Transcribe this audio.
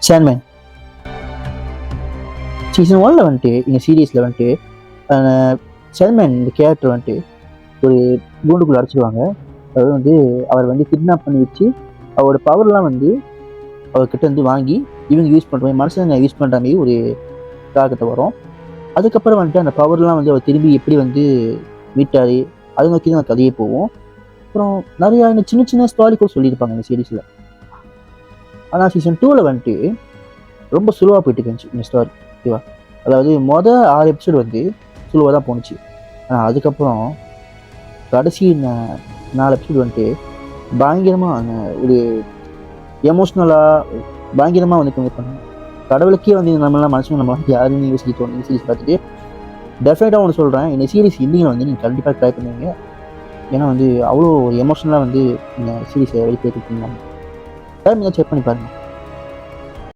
சேண்ட்மேன் season 1 வந்துட்டு இந்த சீரீஸில் வந்துட்டு சேண்ட்மேன் இந்த கேரக்டர் வந்துட்டு ஒரு கூண்டுக்குள்ளே அடைச்சிடுவாங்க. அதாவது வந்து அவர் வந்து கிட்னாப் பண்ணி வச்சு அவரோட பவர்லாம் வந்து அவர்கிட்ட வந்து வாங்கி இவங்க யூஸ் பண்ணுற மாதிரி மனுஷங்க யூஸ் பண்ணுற மாதிரி ஒரு காலகட்டத்தை வரும். அதுக்கப்புறம் வந்துட்டு அந்த பவர்லாம் வந்து அவர் திரும்பி எப்படி வந்து மீட்டாரு அது நோக்கி தான் கதையே போகும். அப்புறம் நிறையா சின்ன சின்ன ஸ்டாரி கூட சொல்லியிருப்பாங்க இந்த சீரீஸில். ஆனால் சீசன் 2ல் வந்துட்டு ரொம்ப சுலுவாக போயிட்டு இருந்துச்சு இந்த ஸ்டாரி, ஓகேவா? அதாவது 6 எபிசோடு வந்து சுலுவாக தான் போணுச்சு. ஆனால் அதுக்கப்புறம் கடைசி 4 எபிசோடு வந்துட்டு பயங்கரமாக ஒரு எமோஷ்னலாக பயங்கரமாக வந்து கன்வே பண்ணாங்க. கடவுளுக்கே வந்து நம்மளாம் மனுஷங்க நம்மளாம் யாருன்னு யோசிக்கிட்டோம் இந்த சீரீஸ் பார்த்துட்டு. டெஃபினட்டாக ஒன்று சொல்கிறேன், இந்த சீரீஸ் இல்லைங்க வந்து நீங்கள் கண்டிப்பாக ட்ரை பண்ணுவீங்க. ஏன்னா வந்து அவ்வளோ ஒரு எமோஷ்னலாக வந்து இந்த சீரீஸை வெளிப்படுத்திருக்கீங்க. டைம் செக் பண்ணி பாருங்கள்.